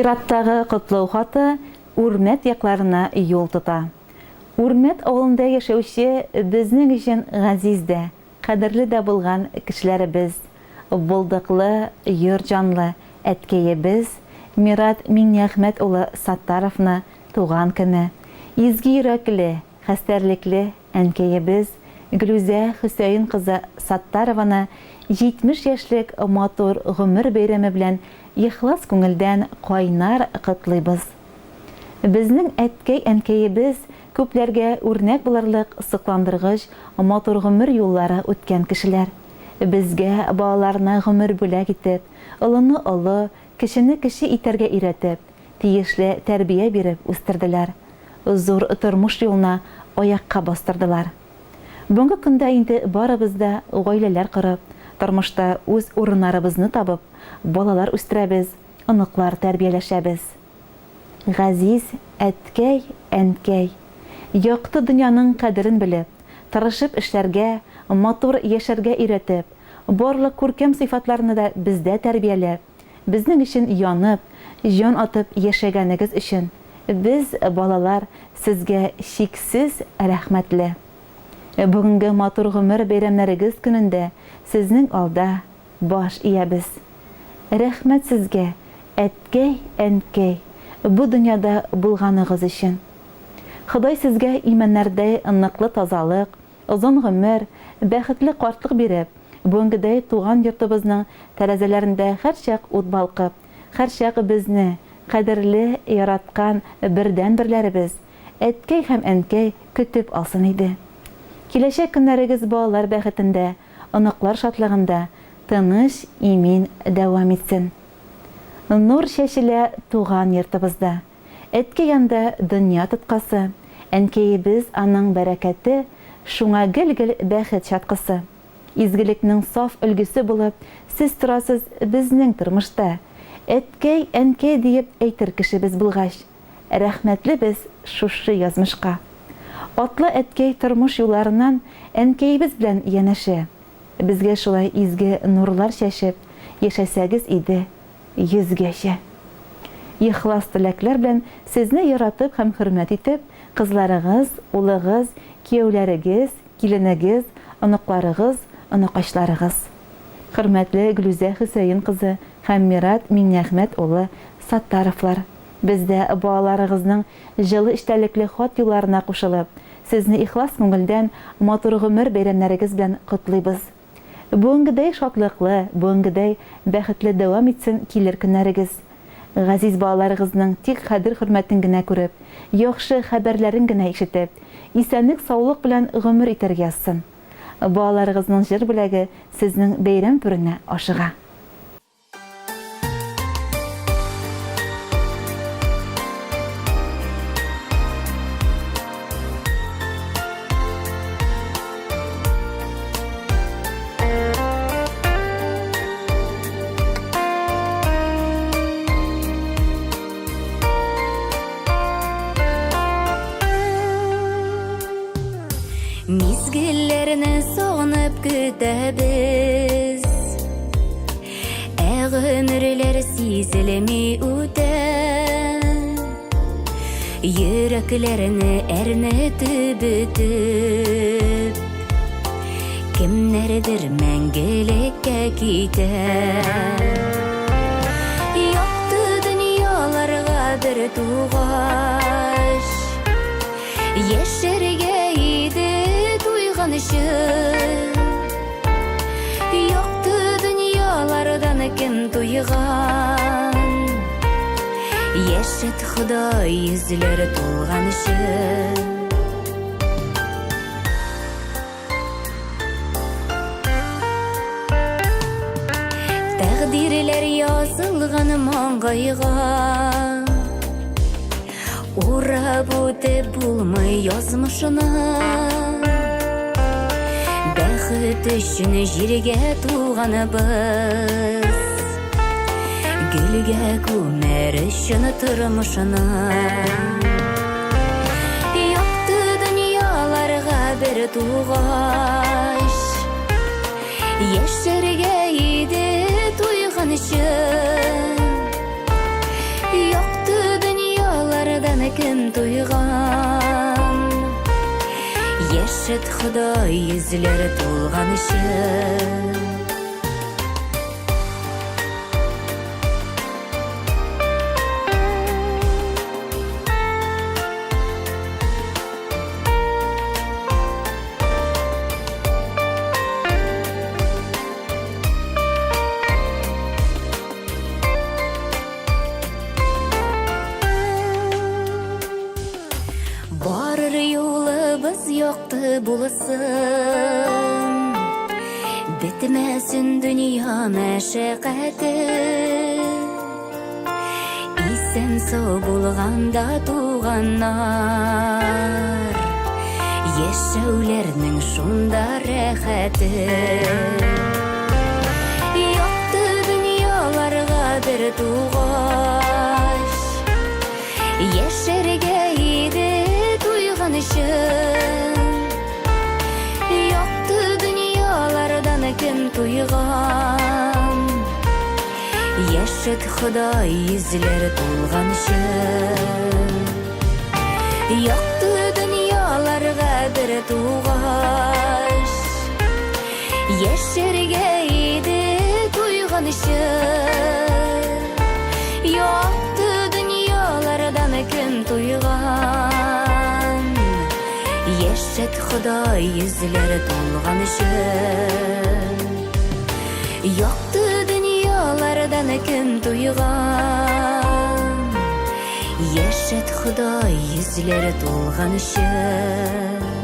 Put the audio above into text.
Ираттағы Құтлау хаты Үрмәт якларына юл тота. Үрмәт авылында яшәүче безнең өчен газиз дә, кадерле дә булган кешеләребез, булдыклы, йорҗанлы әткәебез Мират Миңнәхмәт улы Саттаровны туган көне, изге йөрәкле, хәстәрлекле әнкәебез Гөлүзә Хөсәен кызы Саттарованы 70 яшьлек матур гомер бәйрәме белән ихлас күңелдән кайнар котлыйбыз. Безнең әткәй-әнкәебез күпләргә үрнәк буларлык сыкландыргыч матур гомер юллары үткән кешеләр. Безгә балаларына гомер бүләк итеп, олыны олы, кешене кеше итәргә өйрәтеп, тиешле тәрбия биреп үстерделәр. Зур тормыш юлына аякка бастырдылар. Бүгенге көндә инде барыбыз да гаиләләр корып, тормышта үз урыннарыбызны табып, балалар үстерәбез, оныклар тәрбияләшәбез. Газиз әткәй, әнкәй, якты дөньяның кадерен белеп, тырышып эшләргә, матур яшәргә өйрәтеп, барлык күркәм сыйфатларны да бездә тәрбияләп, безнең өчен янып, җан атып яшәгәнегез өчен без, балалар, сезгә шиксез рәхмәтле. Бүгенге матур гомер бәйрәмнәрегез көнендә сезнең алда баш иябез. Рәхмәт сезгә, әткәй, әнкәй, бу дөньяда булганыгыз өчен. Ходай сезгә имәннәрдә ныклы тазалык, озын гомер, бәхетле картлык биреп, бүгенгедәй туган йортыбызның тәрәзәләрендә һәрчак ут балкып, һәрчак безне кадерле яраткан бердән-берләребез, әткәй һәм әнкәй көтеп алсын иде. Киләчәк көннәрегез балалар бәхетендә, оныклар шатлыгында тыныч, имин дәвам итсен. Нур чәчелә туган йортыбызда. Әткәй янда дөнья тоткасы, әнкәебез аның бәрәкәте, шуңа гел-гел бәхет чаткысы. Изгелекнең саф өлгесе булып, сез торасыз безнең тормышта. Әткәй, әнкәй диеп әйтер кешебез булгач, рәхмәтле без шушы язмышка. Атлы әткәй тормыш юлларынан әнкәебез белән янәшә. Безгә шулай изге нурлар чәчеп, яшәсәгез иде йөзгәчә. Ихлас теләкләр белән сезне яратып һәм хөрмәт итеп, кызларыгыз, улыгыз, кияүләрегез, киленегез, оныкларыгыз, оныкачларыгыз. Хөрмәтле Гөлүзә Хөсәен кызы һәм Мират Миңнәхмәт улы Саттаровлар, бездә балаларыгызның җылы эчтәлекле хат юлларына кушылып, сезне ихлас күңелдән матур гомер бәйрәмнәрегез белән котлыйбыз. Бүгенгедәй шатлыклы, бүгенгедәй бәхетле дәвам итсен килер көннәрегез. Газиз балаларыгызның тик хәдер-хөрмәтен генә күреп, яхшы хәбәрләрен генә ишетеп, исәнлек, саулык белән гомер итәргә язсын. Балаларыгызның җыр бүләге сезнең бәйрәм түренә ашыга. Мизгелләрне сагынып көтәбез, гомерләр сизелми үтә, йөрәкләрне әрнетеп бетеп, кемнәрдер мәңгелеккә китә. Якты дөньяларга бер тугач, яшәргә якты дөньялардан кем туйган, яшәт Ходай йөзләре тулган өчен. Тәкъдирләр язылган маңгайга, урап үтеп булмый язмышына. Бәхет өчен җиргә туганыбыз, гөлгә күмәр өчен тормышына. Якты дөньяларга бер тугач, яшәргә иде туйган өчен. кім тойған Ешіт Құдай ізлер толған үшін Барыр юлыбыз yoқты болсын Бітмәсін дүния мәшәқәті Исән сау болғанда туғаннар Ешәулернің шунда рәхәті Yoқты дүнияларға бір туғаш Ешерге еді туйған үшін Yoқты дүниялардан кім туйған Ешіт Құдай ізлер толған үшін Yoқты дүнияларға бір туғаш Ешерге еді туйған үшін Yoқты дүниялардан кім туйған Ешіт Құдай ізлер толған үшін Yoқты дүниялардан кім туйған Ешіт Құдай ізлер толған үшін